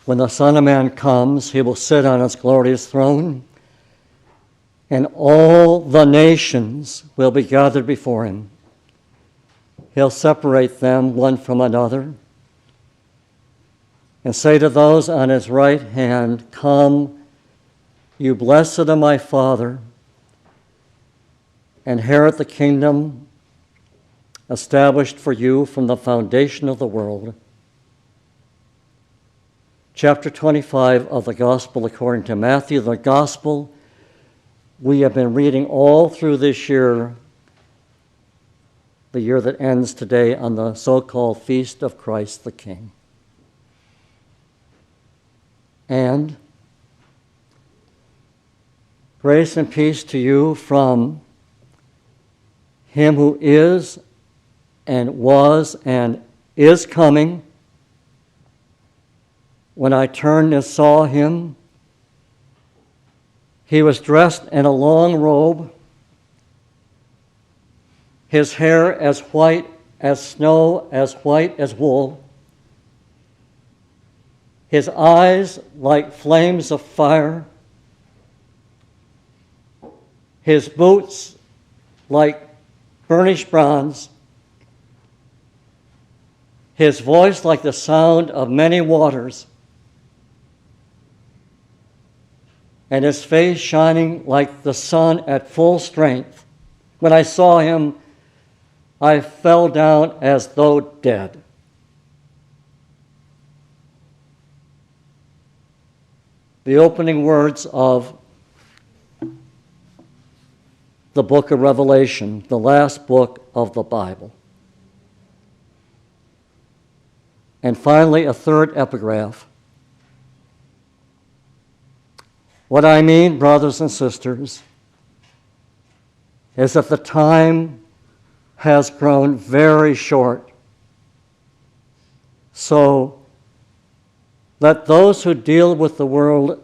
When the Son of Man comes, he will sit on his glorious throne, and all the nations will be gathered before him. He'll separate them one from another and say to those on his right hand, "Come, you blessed of my Father, inherit the kingdom established for you from the foundation of the world." Chapter 25 of the Gospel according to Matthew, the Gospel we have been reading all through this year, the year that ends today on the so-called Feast of Christ the King. And grace and peace to you from him who is and was and is coming. When I turned and saw him, he was dressed in a long robe, his hair as white as snow, as white as wool, his eyes like flames of fire, his boots like burnished bronze, his voice like the sound of many waters, and his face shining like the sun at full strength. When I saw him, I fell down as though dead. The opening words of the book of Revelation, the last book of the Bible. And finally, a third epigraph. What I mean, brothers and sisters, is that the time has grown very short. So let those who deal with the world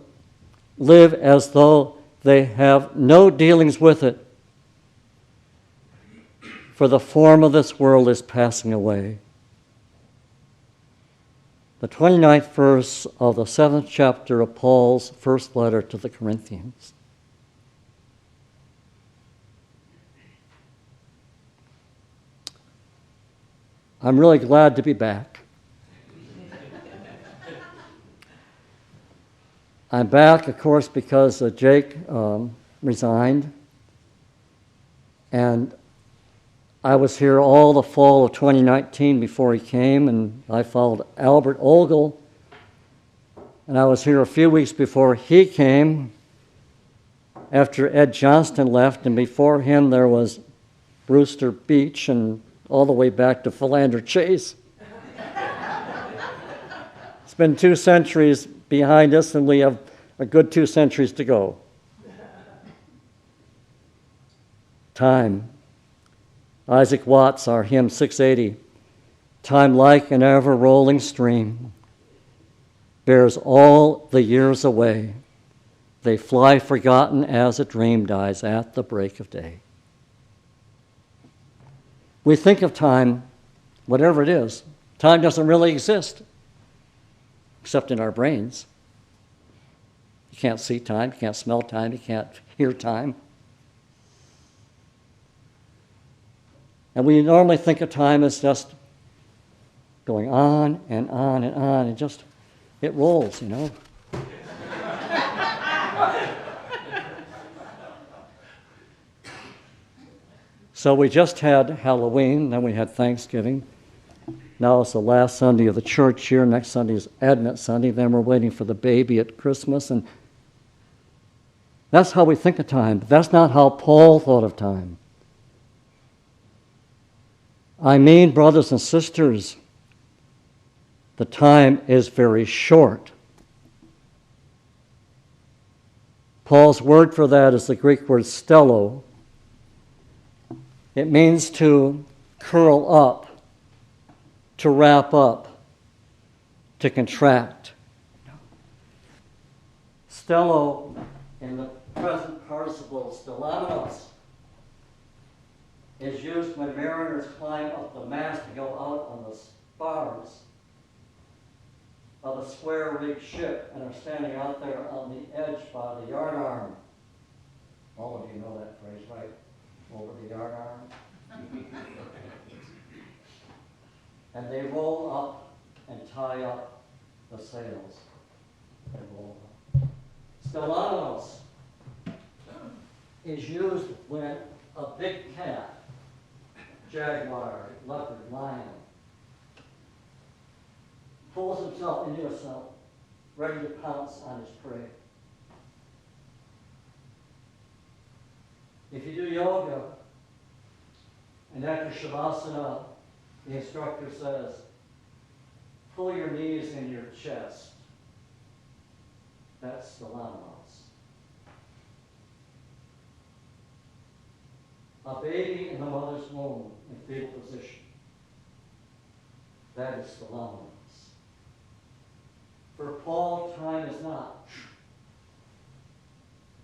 live as though they have no dealings with it, for the form of this world is passing away. The 29th verse of the 7th chapter of Paul's first letter to the Corinthians. I'm really glad to be back. I'm back, of course, because Jake resigned, and I was here all the fall of 2019 before he came, and I followed Albert Ogle, and I was here a few weeks before he came, after Ed Johnston left, and before him there was Brewster Beach, and all the way back to Philander Chase. It's been 2 centuries behind us, and we have a good 2 centuries to go. Time. Isaac Watts, our hymn 680, time like an ever-rolling stream, bears all the years away. They fly forgotten as a dream dies at the break of day. We think of time, whatever it is. Time doesn't really exist, except in our brains. You can't see time, you can't smell time, you can't hear time. And we normally think of time as just going on and on and on, and just, it rolls, you know. So we just had Halloween, then we had Thanksgiving. Now it's the last Sunday of the church year. Next Sunday is Advent Sunday. Then we're waiting for the baby at Christmas. And that's how we think of time. But that's not how Paul thought of time. I mean, brothers and sisters, the time is very short. Paul's word for that is the Greek word stello. It means to curl up, to wrap up, to contract. Stello in the present participle stellamenos is used when mariners climb up the mast to go out on the spars. of a square-rigged ship and are standing out there on the edge by the yard arm. All of you know that phrase, right? Over the yard arm. And they roll up and tie up the sails. They roll up. Stellanos is used when a big cat, jaguar, leopard, lion, pulls himself into himself, ready to pounce on his prey. If you do yoga, and after Shavasana, the instructor says, pull your knees in your chest. That's Stellanos. A baby in the mother's womb in fetal position. That is Stellanos. For Paul, time is not.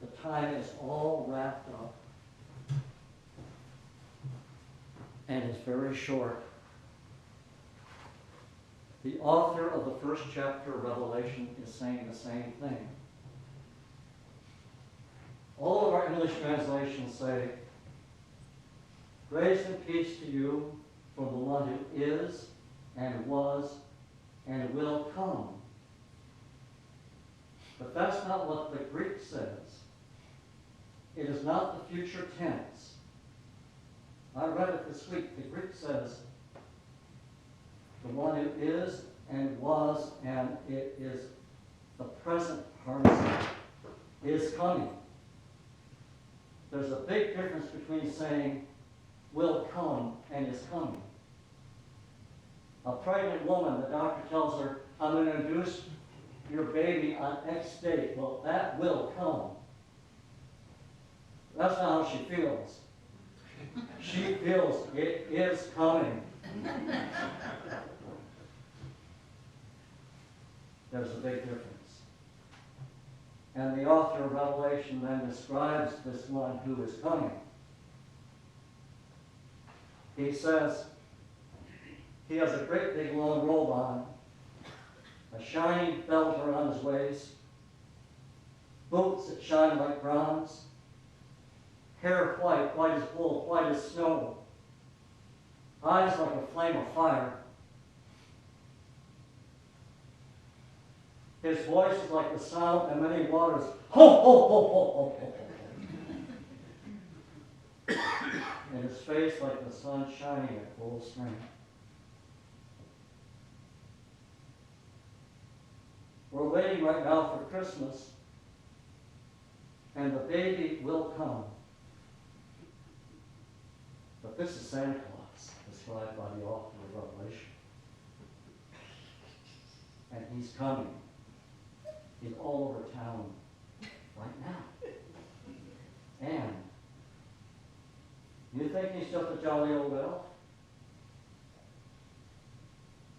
The time is all wrapped up. And it's very short. The author of the first chapter of Revelation is saying the same thing. All of our English translations say, grace and peace to you from the one who is and was and will come. But that's not what the Greek says. It is not the future tense. I read it this week. The Greek says, the one who is and was, and it is the present participle, is coming. There's a big difference between saying will come and is coming. A pregnant woman, the doctor tells her, I'm going to induce your baby on X date. Well, that will come. That's not how she feels. She feels it is coming. There's a big difference. And the author of Revelation then describes this one who is coming. He says he has a great big long robe on, a shiny belt around his waist, boots that shine like bronze, hair white, white as wool, white as snow, eyes like a flame of fire. His voice is like the sound of many waters. Ho, ho, ho, ho, ho, ho, ho. And his face like the sun shining at full strength. We're waiting right now for Christmas, and the baby will come. But this is Santa Claus, described by the author of Revelation. And he's coming. He's all over town right now. And you think he's just a jolly old elf?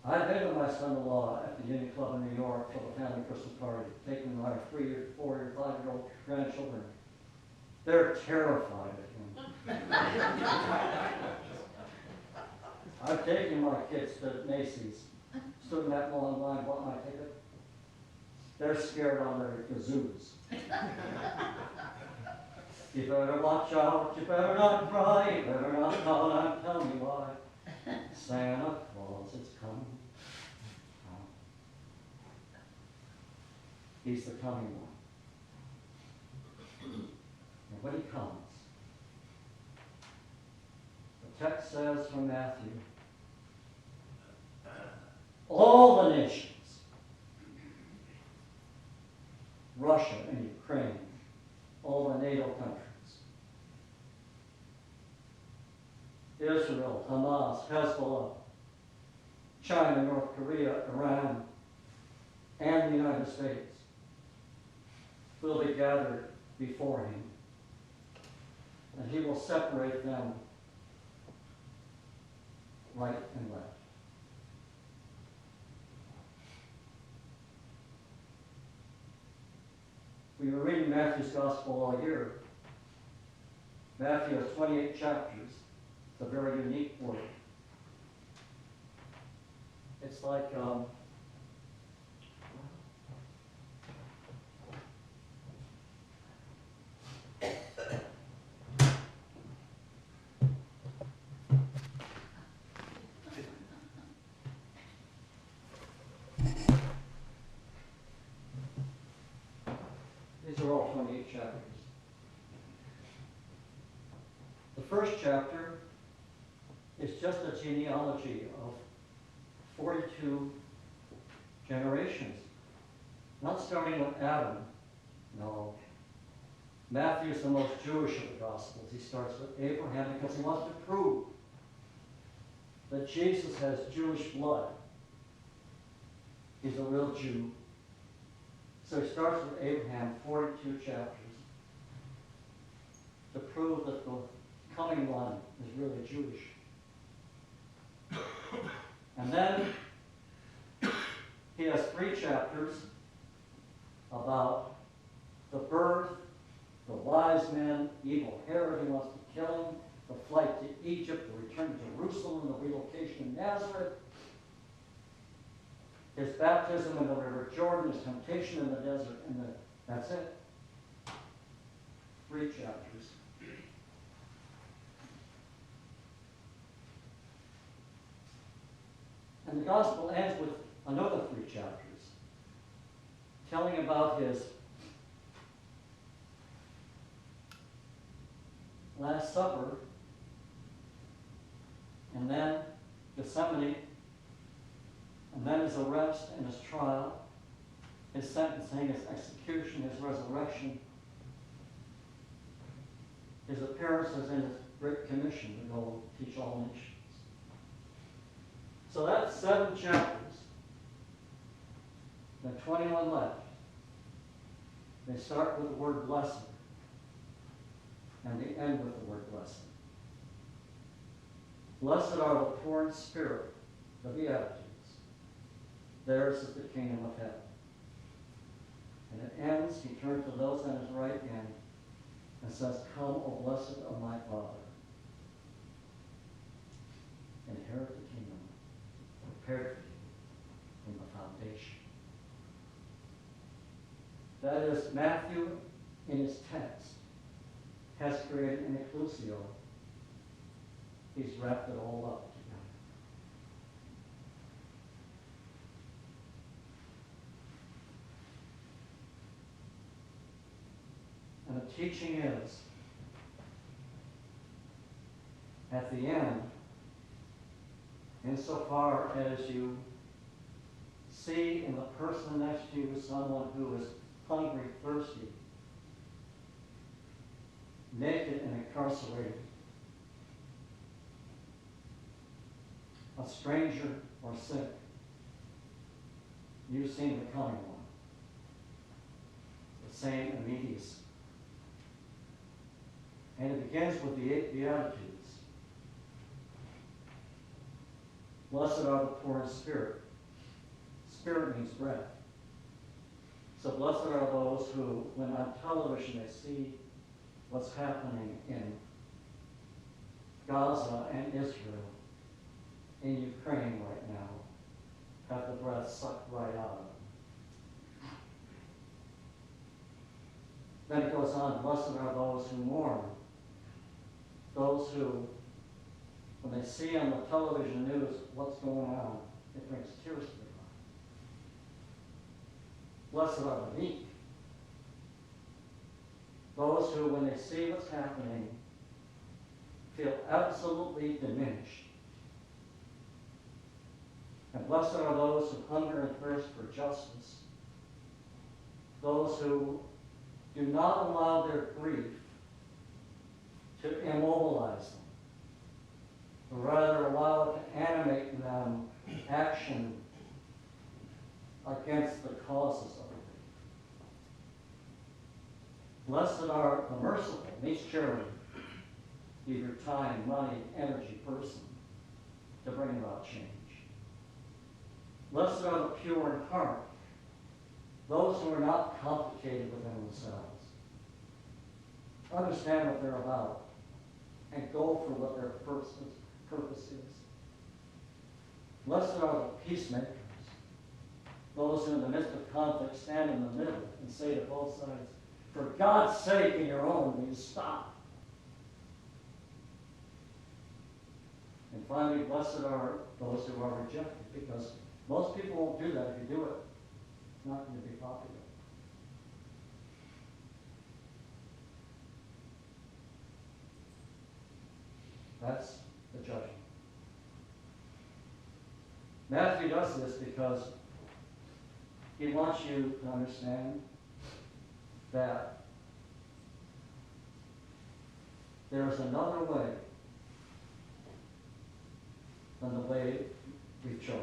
I've been with my son-in-law at the Union Club in New York for the family Christmas party, taking my 3, 4, 5-year-old grandchildren. They're terrified of him. I've taken my kids to Macy's, stood in that long line, bought my ticket. They're scared on their kazoos. You better watch out, you better not cry, you better not call, I'm telling you why. Santa Claus is coming. He's the coming one. And when he comes, the text says from Matthew, all the nations, Russia and Ukraine, all the NATO countries, Israel, Hamas, Hezbollah, China, North Korea, Iran, and the United States will be gathered before him. And he will separate them right and left. We were reading Matthew's Gospel all year. Matthew has 28 chapters. It's a very unique work. It's like chapters. The first chapter is just a genealogy of 42 generations. Not starting with Adam, no. Matthew is the most Jewish of the Gospels. He starts with Abraham because he wants to prove that Jesus has Jewish blood. He's a real Jew. So he starts with Abraham, 42 chapters, to prove that the coming one is really Jewish. And then he has 3 chapters about the birth, the wise men, evil Herod who wants to kill him, the flight to Egypt, the return to Jerusalem, the relocation in Nazareth, his baptism in the river Jordan, his temptation in the desert, and that's it. 3 chapters. And the gospel ends with another 3 chapters, telling about his Last Supper, and then Gethsemane, and then his arrest and his trial, his sentencing, his execution, his resurrection, his appearances in his Great Commission to go teach all nations. So that's 7 chapters. There are 21 left. They start with the word blessed, and they end with the word blessed. Blessed are the poor in spirit, the Beatitudes. Theirs is the kingdom of heaven. And it ends, he turns to those on his right hand and says, Come, O blessed of my Father. Inherit the kingdom prepared for you from the foundation. That is, Matthew, in his text, has created an ecclusio. He's wrapped it all up together. And the teaching is, at the end, insofar as you see in the person next to you someone who is hungry, thirsty, naked and incarcerated, a stranger or sick, you've seen the coming one. The same immediacy. And it begins with the 8 Beatitudes. Blessed are the poor in spirit. Spirit means bread. So blessed are those who, when on television they see what's happening in Gaza and Israel, in Ukraine right now, have the breath sucked right out of them. Then it goes on, blessed are those who mourn, those who, when they see on the television news what's going on, it brings tears to their eyes. Blessed are the meek, those who, when they see what's happening, feel absolutely diminished. And blessed are those who hunger and thirst for justice, those who do not allow their grief to immobilize them, but rather allow it to animate in them action against the causes of grief. Blessed are the merciful, means charity. Give your time, money, energy, person to bring about change. Blessed are the pure in heart, those who are not complicated within themselves. Understand what they're about and go for what their purpose is. Blessed are the peacemakers, those who in the midst of conflict stand in the middle and say to both sides, for God's sake and your own, will you stop? And finally, blessed are those who are rejected, because most people won't do that. If you do it, it's not going to be popular. That's the judgment. Matthew does this because he wants you to understand that there is another way than the way we've chosen.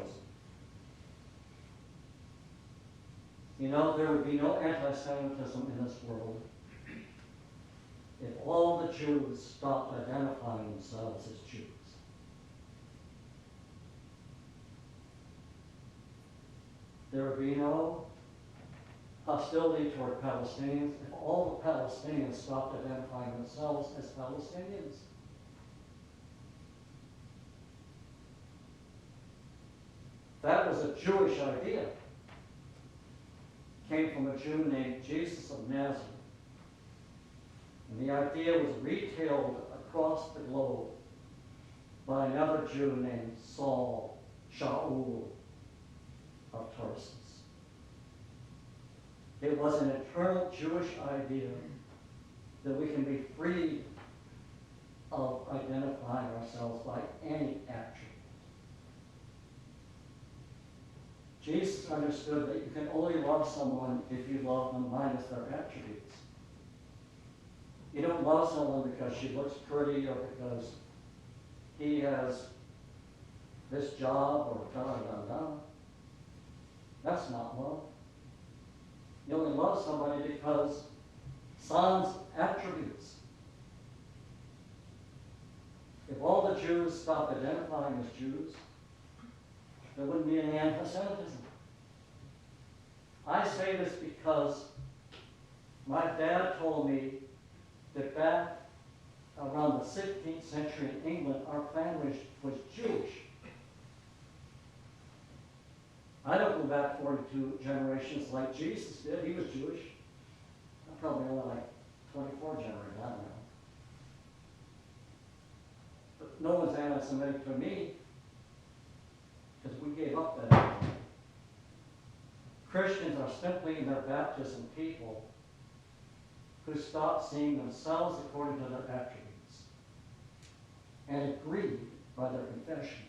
You know, there would be no anti-Semitism in this world if all the Jews stopped identifying themselves as Jews. There would be no hostility toward Palestinians if all the Palestinians stopped identifying themselves as Palestinians. That was a Jewish idea. It came from a Jew named Jesus of Nazareth. And the idea was retailed across the globe by another Jew named Shaul of Tarsus. It was an eternal Jewish idea that we can be free of identifying ourselves by any attribute. Jesus understood that you can only love someone if you love them minus their attributes. You don't love someone because she looks pretty or because he has this job or da-da-da-da. That's not love. You only love somebody because sans attributes. If all the Jews stopped identifying as Jews, there wouldn't be any anti-Semitism. I say this because my dad told me that back around the 16th century in England, our family was Jewish. I don't go back 42 generations like Jesus did. He was Jewish. I'm probably only like 24 generations, I don't know. But no one's anti-Semitic to me because we gave up that idea. Christians are simply in their baptism people who stopped seeing themselves according to their attributes and agreed by their confession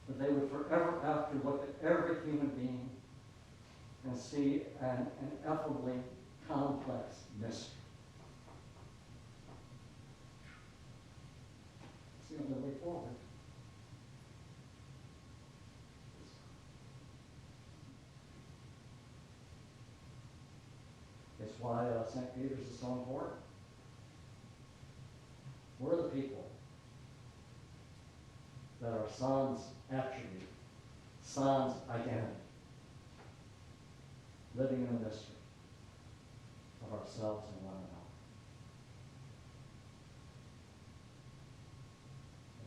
that they would forever after look at every human being and see an ineffably complex mystery. It's the only way forward. It's why St. Peter's is so important. We're the people that are sans attribute, sans identity, living in the mystery of ourselves and one another.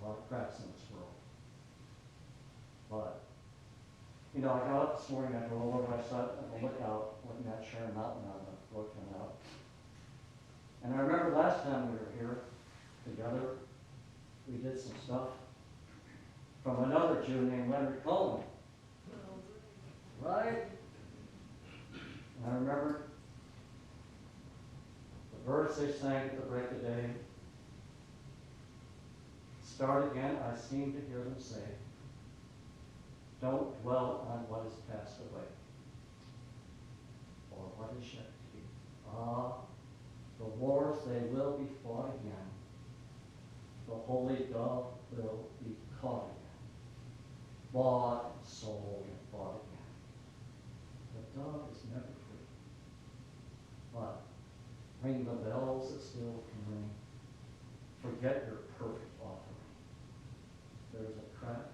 A lot of cracks in this world. But, you know, I got up this morning, I drove over, I sat at the lookout, looking at Sharon Mountain on the road coming out. And I remember last time we were here together, we did some stuff from another Jew named Leonard Cohen. Right? And I remember the verse they sang at the break of day. Start again, I seem to hear them say, don't dwell on what is passed away, or what is yet to be. The wars, they will be fought again. The holy dove will be caught again. Bought and sold and bought again. The dove is never free. But ring the bells that still can ring. Forget your perfect offering. There's a crack